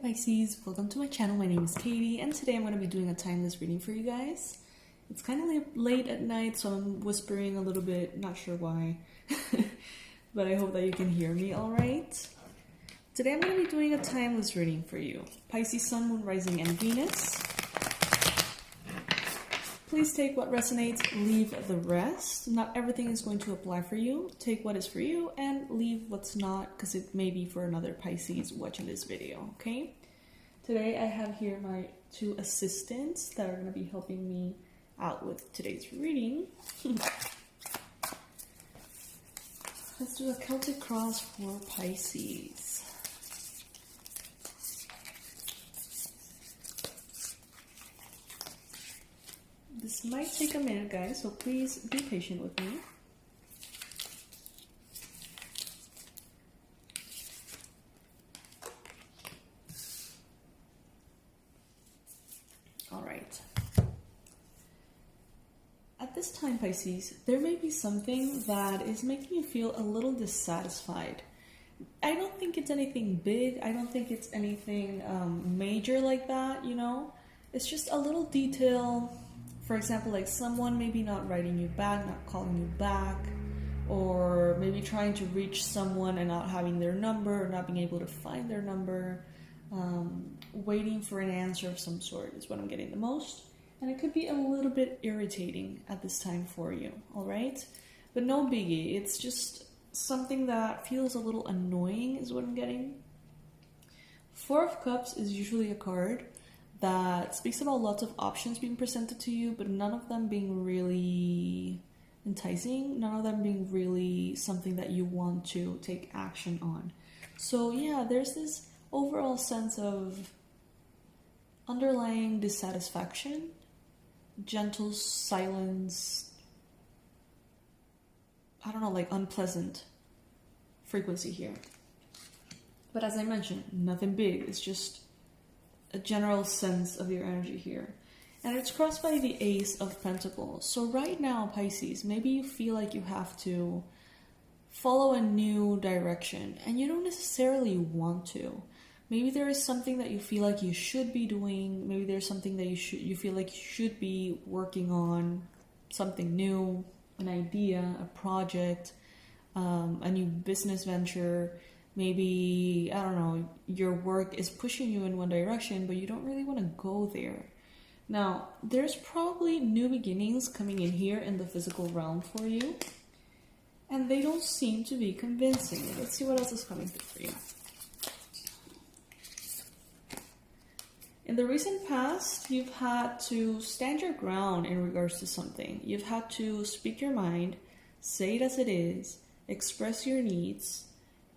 Pisces, welcome to my channel. My name is Katie and today I'm going to be doing a timeless reading for you guys. It's kind of late at night, so I'm whispering a little bit, not sure why, but I hope that you can hear me all right. Today I'm going to be doing a timeless reading for you. Pisces, Sun, Moon, Rising, and Venus. Please take what resonates, leave the rest. Not everything is going to apply for you. Take what is for you and leave what's not, because it may be for another Pisces watching this video, okay? Today I have here my two assistants that are going to be helping me out with today's reading. Let's do a Celtic cross for Pisces. This might take a minute, guys, so please be patient with me. All right. At this time, Pisces, there may be something that is making you feel a little dissatisfied. I don't think it's anything big. I don't think it's anything major like that, you know? It's just a little detail. For example, like someone maybe not writing you back, not calling you back, or maybe trying to reach someone and not having their number, or not being able to find their number, waiting for an answer of some sort is what I'm getting the most. And it could be a little bit irritating at this time for you, all right? But no biggie, it's just something that feels a little annoying is what I'm getting. Four of Cups is usually a card that speaks about lots of options being presented to you, but none of them being really enticing, none of them being really something that you want to take action on. So yeah, there's this overall sense of underlying dissatisfaction, gentle silence, I don't know, like unpleasant frequency here. But as I mentioned, nothing big, it's just a general sense of your energy here. And it's crossed by the Ace of Pentacles. So right now, Pisces, maybe you feel like you have to follow a new direction and you don't necessarily want to. Maybe there is something that you feel like you should be doing. Maybe there's something that you feel like you should be working on, something new, an idea, a project, a new business venture. Maybe, I don't know, your work is pushing you in one direction, but you don't really want to go there. Now, there's probably new beginnings coming in here in the physical realm for you, and they don't seem to be convincing. Let's see what else is coming through for you. In the recent past, you've had to stand your ground in regards to something. You've had to speak your mind, say it as it is, express your needs,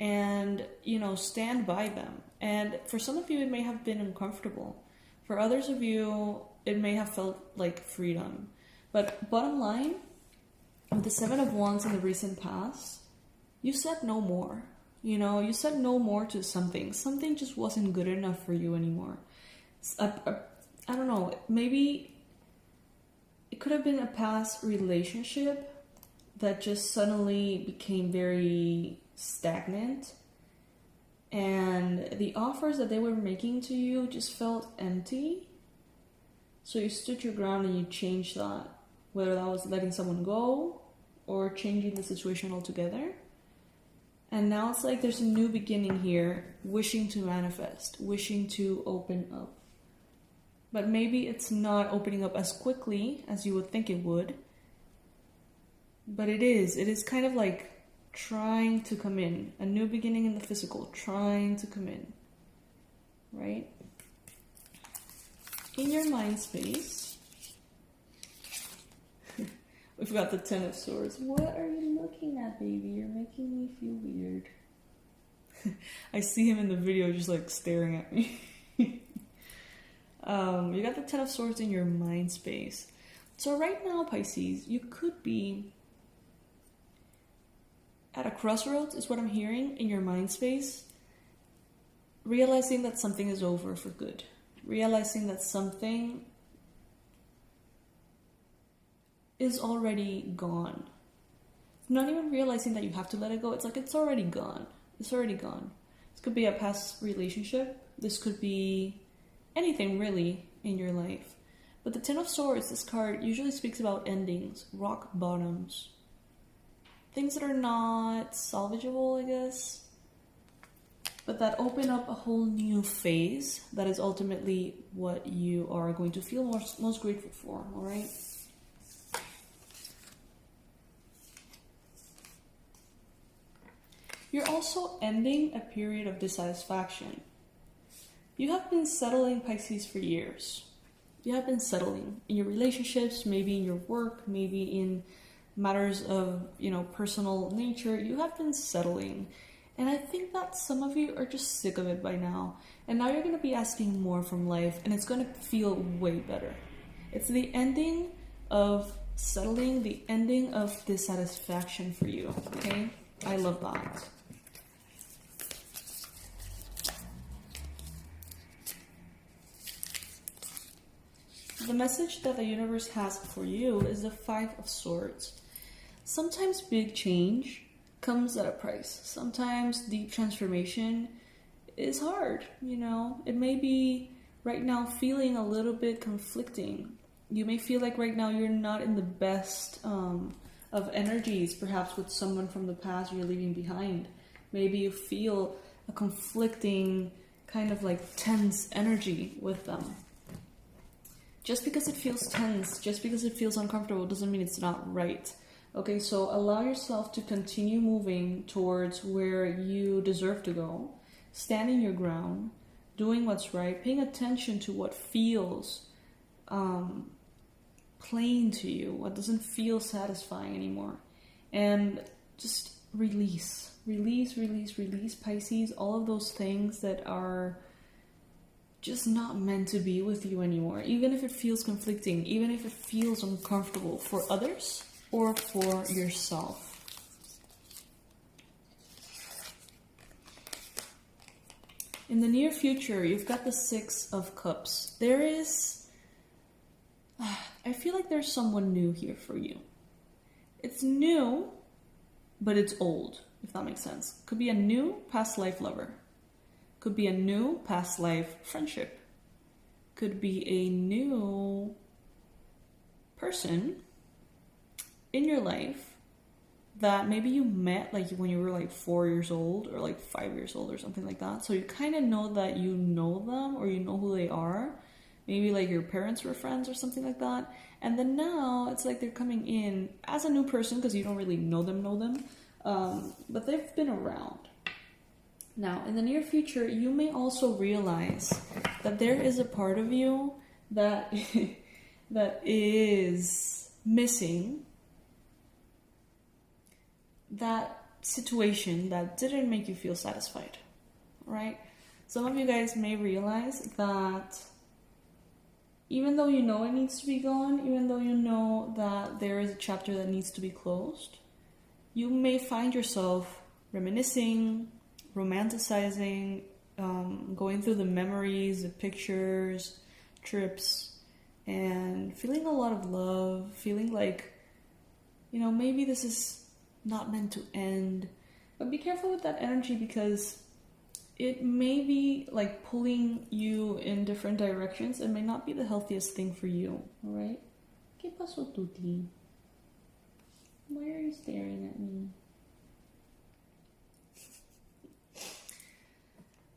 and, you know, stand by them. And for some of you, it may have been uncomfortable. For others of you, it may have felt like freedom. But bottom line, with the Seven of Wands in the recent past, you said no more. You know, you said no more to something. Something just wasn't good enough for you anymore. I don't know, maybe it could have been a past relationship that just suddenly became very stagnant, and the offers that they were making to you just felt empty. So you stood your ground and you changed that, whether that was letting someone go or changing the situation altogether. And now it's like there's a new beginning here, wishing to manifest, wishing to open up. But maybe it's not opening up as quickly as you would think it would. But it is kind of like trying to come in, a new beginning in the physical, trying to come in, right? In your mind space, we've got the Ten of Swords. What are you looking at, baby? You're making me feel weird. I see him in the video just like staring at me. You got the Ten of Swords in your mind space. So right now, Pisces, you could be at a crossroads, is what I'm hearing, in your mind space, realizing that something is over for good, realizing that something is already gone. Not even realizing that you have to let it go, it's like it's already gone. It's already gone. Could be a past relationship. This could be anything really in your life. But the Ten of Swords, this card usually speaks about endings, rock bottoms, things that are not salvageable, I guess, but that open up a whole new phase that is ultimately what you are going to feel most grateful for, all right? You're also ending a period of dissatisfaction. You have been settling, Pisces, for years. You have been settling in your relationships, maybe in your work, maybe in matters of, personal nature. You have been settling. And I think that some of you are just sick of it by now. And now you're going to be asking more from life, and it's going to feel way better. It's the ending of settling, the ending of dissatisfaction for you, okay? I love that. The message that the universe has for you is the Five of Swords. Sometimes big change comes at a price. Sometimes deep transformation is hard, It may be right now feeling a little bit conflicting. You may feel like right now you're not in the best of energies, perhaps with someone from the past you're leaving behind. Maybe you feel a conflicting kind of like tense energy with them. Just because it feels tense, just because it feels uncomfortable, doesn't mean it's not right. Okay, so allow yourself to continue moving towards where you deserve to go, standing your ground, doing what's right, paying attention to what feels plain to you, what doesn't feel satisfying anymore. And just release, Pisces, all of those things that are just not meant to be with you anymore, even if it feels conflicting, even if it feels uncomfortable for others or for yourself. In the near future, you've got the Six of Cups. I feel like there's someone new here for you. It's new, but it's old, if that makes sense. Could be a new past life lover. Could be a new past life friendship. Could be a new person in your life that maybe you met like when you were like 4 years old or like 5 years old or something like that. So you kind of know that you know them or you know who they are. Maybe like your parents were friends or something like that. And then now it's like they're coming in as a new person because you don't really know them. But they've been around. Now, in the near future, you may also realize that there is a part of you that that is missing that situation that didn't make you feel satisfied, right? Some of you guys may realize that even though you know it needs to be gone, even though you know that there is a chapter that needs to be closed, you may find yourself reminiscing, romanticizing, going through the memories, the pictures, trips, and feeling a lot of love, feeling like, maybe this is not meant to end. But be careful with that energy because it may be like pulling you in different directions. It may not be the healthiest thing for you, alright? ¿Qué pasó, Tuti? Why are you staring at me?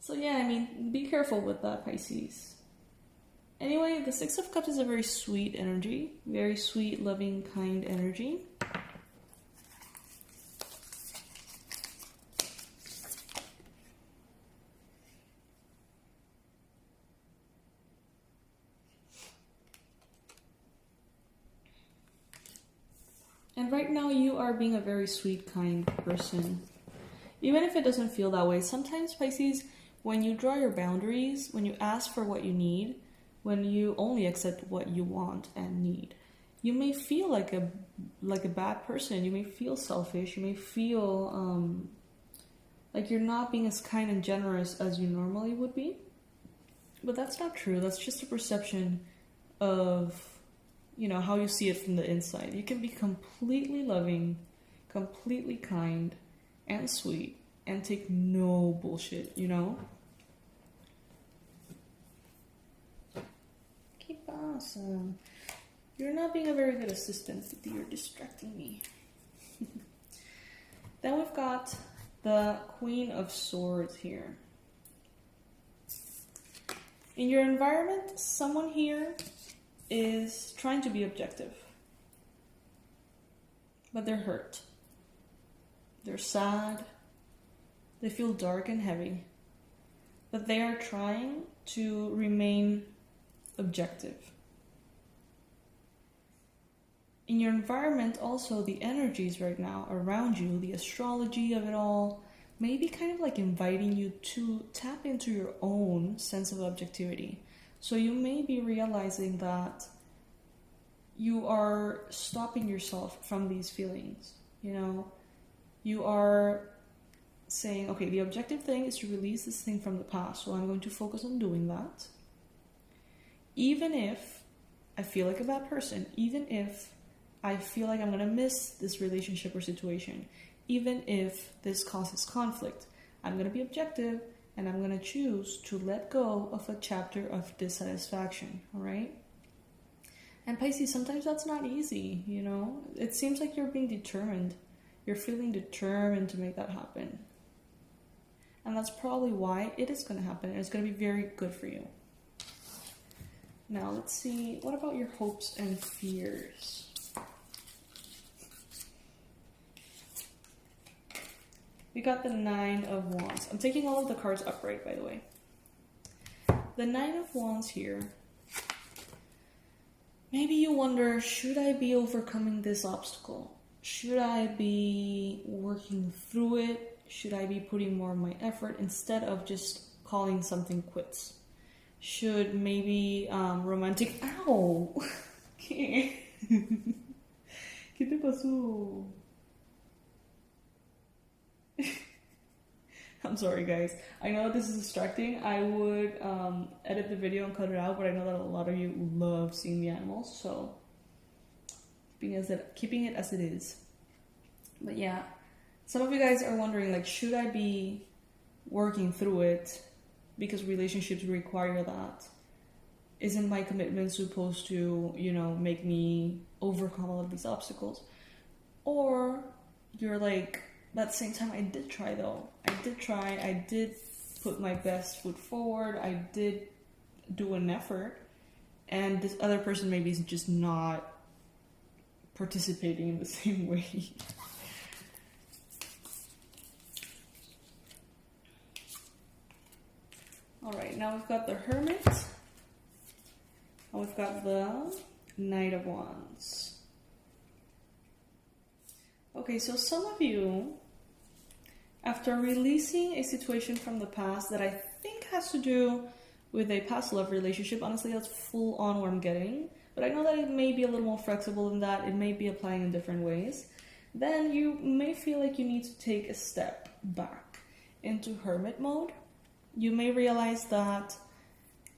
So yeah, be careful with that, Pisces. Anyway, the Six of Cups is a very sweet energy. Very sweet, loving, kind energy. And right now you are being a very sweet, kind person. Even if it doesn't feel that way, sometimes, Pisces, when you draw your boundaries, when you ask for what you need, when you only accept what you want and need, you may feel like a bad person. You may feel selfish. You may feel like you're not being as kind and generous as you normally would be. But that's not true. That's just a perception of, how you see it from the inside. You can be completely loving, completely kind, and sweet, and take no bullshit, you know? Keep awesome. You're not being a very good assistant. You're distracting me. Then we've got the Queen of Swords here. In your environment, someone here is trying to be objective. But they're hurt. They're sad. They feel dark and heavy. But they are trying to remain objective. In your environment, also, the energies right now around you, the astrology of it all, may be kind of like inviting you to tap into your own sense of objectivity. So you may be realizing that you are stopping yourself from these feelings, you know? You are saying, okay, the objective thing is to release this thing from the past, so I'm going to focus on doing that. Even if I feel like a bad person, even if I feel like I'm going to miss this relationship or situation, even if this causes conflict, I'm going to be objective and I'm going to choose to let go of a chapter of dissatisfaction, all right? And Pisces, sometimes that's not easy, you know? It seems like you're being determined. You're feeling determined to make that happen. And that's probably why it is going to happen. And it's going to be very good for you. Now, let's see. What about your hopes and fears? We got the Nine of Wands. I'm taking all of the cards upright, by the way. The Nine of Wands here. Maybe you wonder, should I be overcoming this obstacle? Should I be working through it? Should I be putting more of my effort instead of just calling something quits? Should maybe romantic... Ow! ¿Qué? ¿Qué te pasó? I'm sorry, guys. I know this is distracting. I would edit the video and cut it out, but I know that a lot of you love seeing the animals, so keeping it as it is. But yeah, some of you guys are wondering, like, should I be working through it because relationships require that? Isn't my commitment supposed to, you know, make me overcome all of these obstacles? Or you're like, but at the same time, I did try though. I did put my best foot forward. I did do an effort. And this other person maybe is just not participating in the same way. Alright, now we've got the Hermit. And we've got the Knight of Wands. Okay, so some of you, after releasing a situation from the past that I think has to do with a past love relationship, honestly, that's full on what I'm getting, but I know that it may be a little more flexible than that, it may be applying in different ways, then you may feel like you need to take a step back into Hermit mode. You may realize that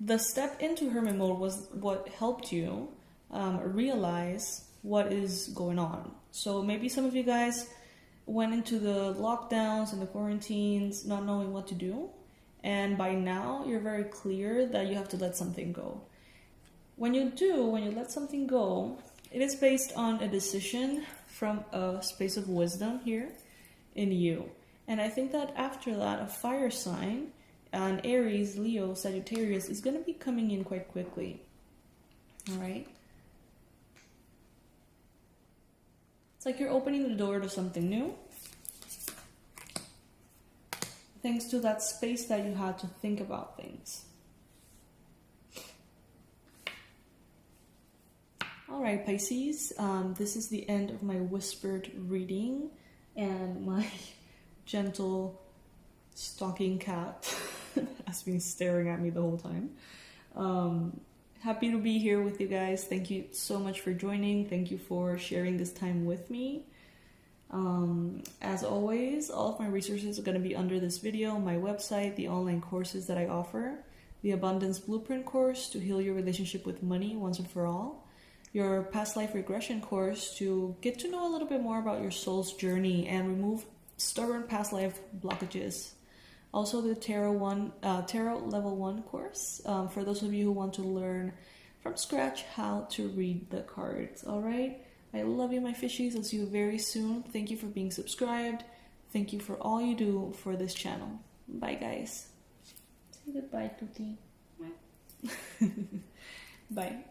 the step into Hermit mode was what helped you realize what is going on. So maybe some of you guys went into the lockdowns and the quarantines not knowing what to do, and by now you're very clear that you have to let something go. When you let something go, it is based on a decision from a space of wisdom here in you. And I think that after that, a fire sign, an Aries, Leo, Sagittarius, is going to be coming in quite quickly. Alright? It's like you're opening the door to something new. Thanks to that space that you had to think about things. Alright, Pisces, this is the end of my whispered reading and my gentle stalking cat has been staring at me the whole time. Happy to be here with you guys. Thank you so much for joining. Thank you for sharing this time with me. As always, all of my resources are going to be under this video, my website, the online courses that I offer, the Abundance Blueprint course to heal your relationship with money once and for all, your past life regression course to get to know a little bit more about your soul's journey and remove stubborn past life blockages. Also the Tarot Level 1 course, for those of you who want to learn from scratch how to read the cards. Alright? I love you, my fishies. I'll see you very soon. Thank you for being subscribed. Thank you for all you do for this channel. Bye, guys. Say goodbye, Tuti. Bye.